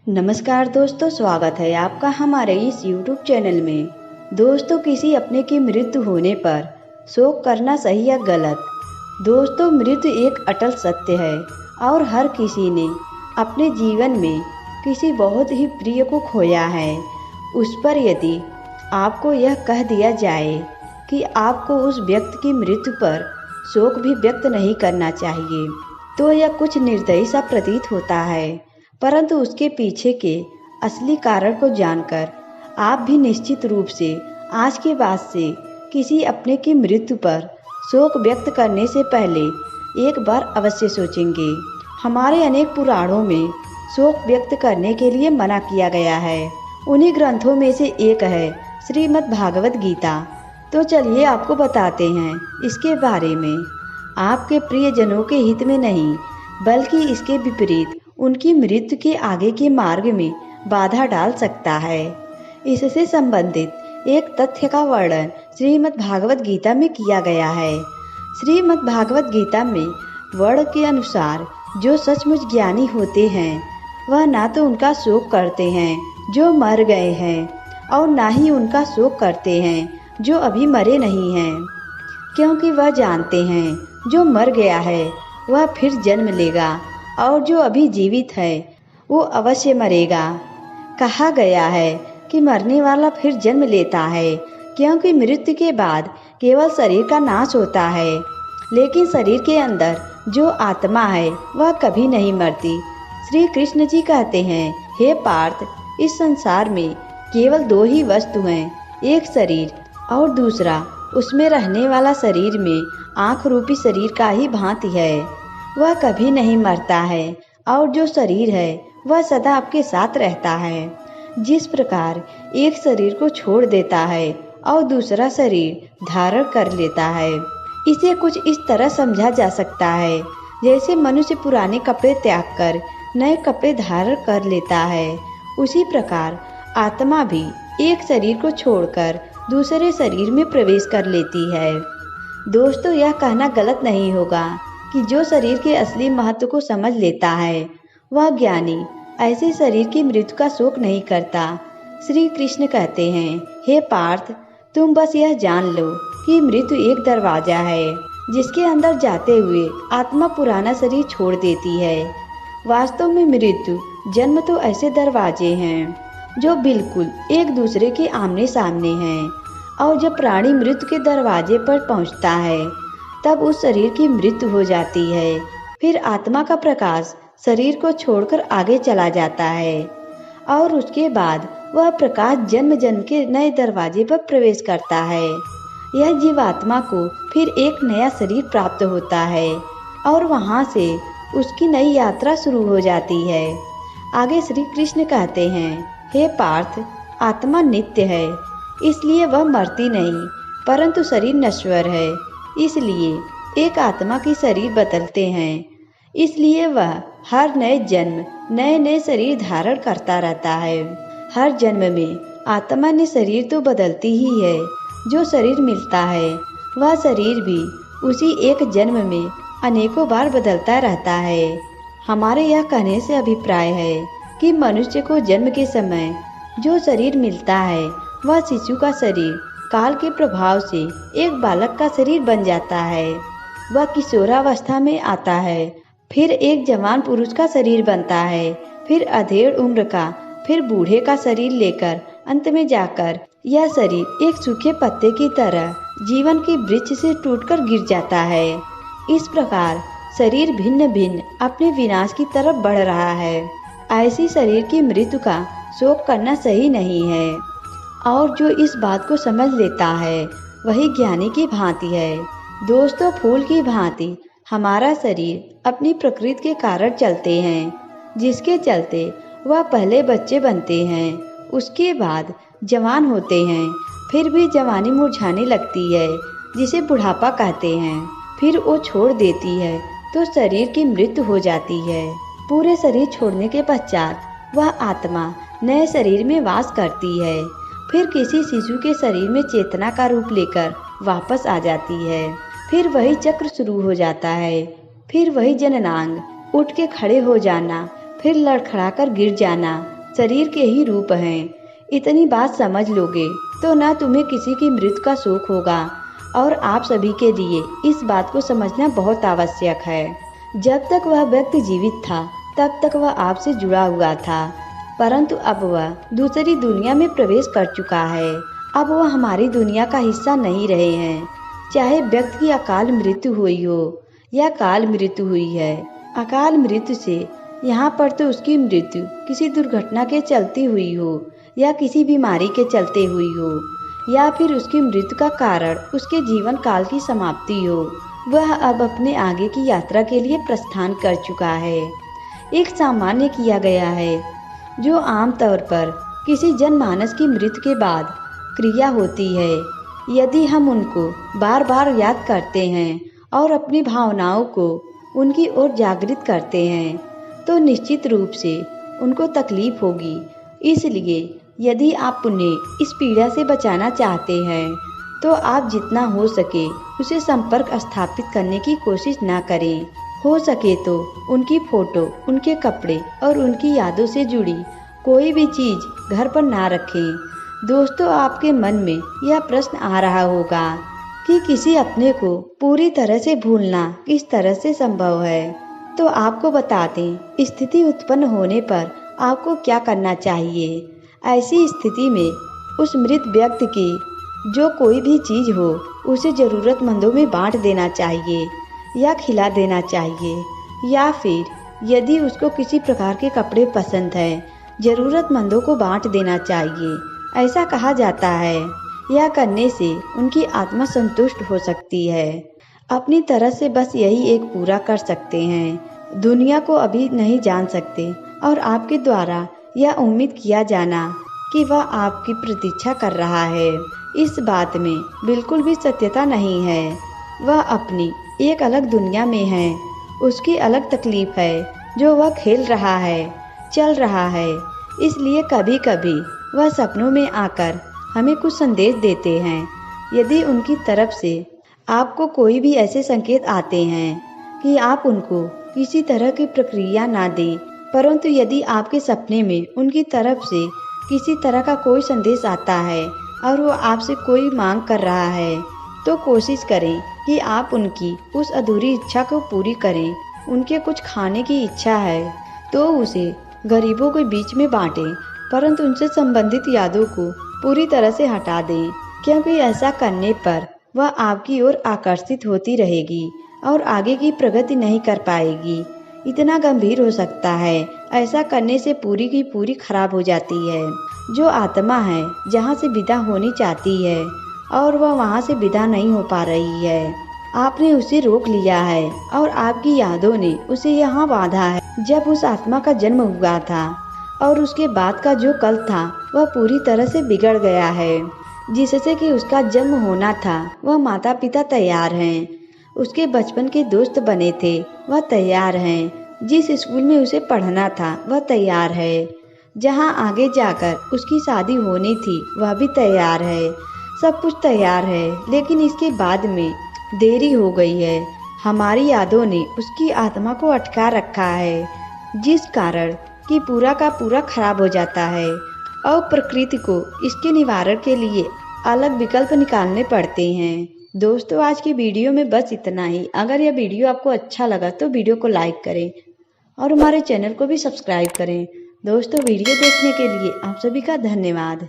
नमस्कार दोस्तों, स्वागत है आपका हमारे इस YouTube चैनल में। दोस्तों, किसी अपने की मृत्यु होने पर शोक करना सही या गलत? दोस्तों, मृत्यु एक अटल सत्य है और हर किसी ने अपने जीवन में किसी बहुत ही प्रिय को खोया है। उस पर यदि आपको यह कह दिया जाए कि आपको उस व्यक्ति की मृत्यु पर शोक भी व्यक्त नहीं करना चाहिए, तो यह कुछ निर्दयी सा प्रतीत होता है। परंतु उसके पीछे के असली कारण को जानकर आप भी निश्चित रूप से आज के बाद से किसी अपने की मृत्यु पर शोक व्यक्त करने से पहले एक बार अवश्य सोचेंगे। हमारे अनेक पुराणों में शोक व्यक्त करने के लिए मना किया गया है। उन्हीं ग्रंथों में से एक है श्रीमद् भागवत गीता। तो चलिए आपको बताते हैं इसके बारे में। आपके प्रियजनों के हित में नहीं, बल्कि इसके विपरीत उनकी मृत्यु के आगे के मार्ग में बाधा डाल सकता है। इससे संबंधित एक तथ्य का वर्णन श्रीमद् भागवत गीता में किया गया है। श्रीमद् भागवत गीता में वर्ण के अनुसार जो सचमुच ज्ञानी होते हैं वह ना तो उनका शोक करते हैं जो मर गए हैं, और ना ही उनका शोक करते हैं जो अभी मरे नहीं हैं, क्योंकि वह जानते हैं जो मर गया है वह फिर जन्म लेगा और जो अभी जीवित है वो अवश्य मरेगा। कहा गया है कि मरने वाला फिर जन्म लेता है, क्योंकि मृत्यु के बाद केवल शरीर का नाश होता है, लेकिन शरीर के अंदर जो आत्मा है वह कभी नहीं मरती। श्री कृष्ण जी कहते हैं, हे पार्थ, इस संसार में केवल दो ही वस्तु हैं, एक शरीर और दूसरा उसमें रहने वाला शरीर में आँख रूपी शरीर का ही भांति है। वह कभी नहीं मरता है और जो शरीर है वह सदा आपके साथ रहता है। जिस प्रकार एक शरीर को छोड़ देता है और दूसरा शरीर धारण कर लेता है, इसे कुछ इस तरह समझा जा सकता है जैसे मनुष्य पुराने कपड़े त्याग कर नए कपड़े धारण कर लेता है, उसी प्रकार आत्मा भी एक शरीर को छोड़कर दूसरे शरीर में प्रवेश कर लेती है। दोस्तों, यह कहना गलत नहीं होगा कि जो शरीर के असली महत्व को समझ लेता है वह ज्ञानी ऐसे शरीर की मृत्यु का शोक नहीं करता। श्री कृष्ण कहते हैं, हे पार्थ, तुम बस यह जान लो कि मृत्यु एक दरवाजा है जिसके अंदर जाते हुए आत्मा पुराना शरीर छोड़ देती है। वास्तव में मृत्यु जन्म तो ऐसे दरवाजे हैं जो बिल्कुल एक दूसरे के आमने सामने हैं, और जब प्राणी मृत्यु के दरवाजे पर पहुंचता है तब उस शरीर की मृत्यु हो जाती है। फिर आत्मा का प्रकाश शरीर को छोड़कर आगे चला जाता है और उसके बाद वह प्रकाश जन्म जन्म के नए दरवाजे पर प्रवेश करता है। यह जीवात्मा को फिर एक नया शरीर प्राप्त होता है और वहां से उसकी नई यात्रा शुरू हो जाती है। आगे श्री कृष्ण कहते हैं, हे पार्थ, आत्मा नित्य है, इसलिए वह मरती नहीं, परंतु शरीर नश्वर है, इसलिए एक आत्मा की शरीर बदलते हैं, इसलिए वह हर नए जन्म नए नए शरीर धारण करता रहता है। हर जन्म में आत्मा ने शरीर तो बदलती ही है, जो शरीर मिलता है वह शरीर भी उसी एक जन्म में अनेकों बार बदलता रहता है। हमारे यह कहने से अभिप्राय है कि मनुष्य को जन्म के समय जो शरीर मिलता है वह शिशु का शरीर काल के प्रभाव से एक बालक का शरीर बन जाता है। वह किशोरावस्था में आता है, फिर एक जवान पुरुष का शरीर बनता है, फिर अधेड़ उम्र का, फिर बूढ़े का शरीर लेकर अंत में जाकर यह शरीर एक सूखे पत्ते की तरह जीवन के वृक्ष से टूटकर गिर जाता है। इस प्रकार शरीर भिन्न भिन्न अपने विनाश की तरफ बढ़ रहा है। ऐसी शरीर की मृत्यु का शोक करना सही नहीं है, और जो इस बात को समझ लेता है वही ज्ञानी की भांति है। दोस्तों, फूल की भांति हमारा शरीर अपनी प्रकृति के कारण चलते हैं, जिसके चलते वह पहले बच्चे बनते हैं, उसके बाद जवान होते हैं, फिर भी जवानी मुरझाने लगती है जिसे बुढ़ापा कहते हैं, फिर वो छोड़ देती है तो शरीर की मृत्यु हो जाती है। पूरे शरीर छोड़ने के पश्चात वह आत्मा नए शरीर में वास करती है, फिर किसी शिशु के शरीर में चेतना का रूप लेकर वापस आ जाती है। फिर वही चक्र शुरू हो जाता है, फिर वही जननांग उठ के खड़े हो जाना, फिर लड़खड़ाकर गिर जाना, शरीर के ही रूप हैं। इतनी बात समझ लोगे तो ना तुम्हें किसी की मृत्यु का शोक होगा। और आप सभी के लिए इस बात को समझना बहुत आवश्यक है। जब तक वह व्यक्ति जीवित था तब तक वह आपसे जुड़ा हुआ था, परंतु अब वह दूसरी दुनिया में प्रवेश कर चुका है। अब वह हमारी दुनिया का हिस्सा नहीं रहे हैं। चाहे व्यक्ति की अकाल मृत्यु हुई हो या काल मृत्यु हुई है, अकाल मृत्यु से यहाँ पर तो उसकी मृत्यु किसी दुर्घटना के चलती हुई हो या किसी बीमारी के चलते हुई हो, या फिर उसकी मृत्यु का कारण उसके जीवन काल की समाप्ति हो, वह अब अपने आगे की यात्रा के लिए प्रस्थान कर चुका है। एक सामान्य किया गया है जो आमतौर पर किसी जनमानस की मृत्यु के बाद क्रिया होती है। यदि हम उनको बार बार याद करते हैं और अपनी भावनाओं को उनकी ओर जागृत करते हैं तो निश्चित रूप से उनको तकलीफ होगी। इसलिए यदि आप उन्हें इस पीड़ा से बचाना चाहते हैं तो आप जितना हो सके उसे संपर्क स्थापित करने की कोशिश ना करें। हो सके तो उनकी फोटो, उनके कपड़े और उनकी यादों से जुड़ी कोई भी चीज घर पर ना रखें। दोस्तों, आपके मन में यह प्रश्न आ रहा होगा कि किसी अपने को पूरी तरह से भूलना किस तरह से संभव है। तो आपको बता दें, स्थिति उत्पन्न होने पर आपको क्या करना चाहिए। ऐसी स्थिति में उस मृत व्यक्ति की जो कोई भी चीज हो उसे जरूरतमंदों में बांट देना चाहिए या खिला देना चाहिए, या फिर यदि उसको किसी प्रकार के कपड़े पसंद हैं, जरूरतमंदों को बांट देना चाहिए। ऐसा कहा जाता है यह करने से उनकी आत्मा संतुष्ट हो सकती है। अपनी तरह से बस यही एक पूरा कर सकते हैं। दुनिया को अभी नहीं जान सकते और आपके द्वारा यह उम्मीद किया जाना कि वह आपकी प्रतीक्षा कर रहा है, इस बात में बिल्कुल भी सत्यता नहीं है। वह अपनी एक अलग दुनिया में है, उसकी अलग तकलीफ है जो वह खेल रहा है, चल रहा है। इसलिए कभी कभी वह सपनों में आकर हमें कुछ संदेश देते हैं। यदि उनकी तरफ से आपको कोई भी ऐसे संकेत आते हैं कि आप उनको किसी तरह की प्रक्रिया ना दें, परंतु यदि आपके सपने में उनकी तरफ से किसी तरह का कोई संदेश आता है और वो आपसे कोई मांग कर रहा है, तो कोशिश करें कि आप उनकी उस अधूरी इच्छा को पूरी करें। उनके कुछ खाने की इच्छा है तो उसे गरीबों के बीच में बांटें, परंतु उनसे संबंधित यादों को पूरी तरह से हटा दें, क्योंकि ऐसा करने पर वह आपकी ओर आकर्षित होती रहेगी और आगे की प्रगति नहीं कर पाएगी। इतना गंभीर हो सकता है, ऐसा करने से पूरी की पूरी खराब हो जाती है। जो आत्मा है जहाँ से विदा होनी चाहती है और वह वहाँ से विदा नहीं हो पा रही है, आपने उसे रोक लिया है और आपकी यादों ने उसे यहाँ बांधा है। जब उस आत्मा का जन्म हुआ था और उसके बाद का जो कल था वह पूरी तरह से बिगड़ गया है। जिससे कि उसका जन्म होना था वह माता पिता तैयार हैं, उसके बचपन के दोस्त बने थे वह तैयार हैं, जिस स्कूल में उसे पढ़ना था वह तैयार है, जहां आगे जाकर उसकी शादी होनी थी वह भी तैयार है। सब कुछ तैयार है, लेकिन इसके बाद में देरी हो गई है। हमारी यादों ने उसकी आत्मा को अटका रखा है, जिस कारण कि पूरा का पूरा खराब हो जाता है और प्रकृति को इसके निवारण के लिए अलग विकल्प निकालने पड़ते हैं। दोस्तों, आज की वीडियो में बस इतना ही। अगर यह वीडियो आपको अच्छा लगा तो वीडियो को लाइक करें और हमारे चैनल को भी सब्सक्राइब करें। दोस्तों, वीडियो देखने के लिए आप सभी का धन्यवाद।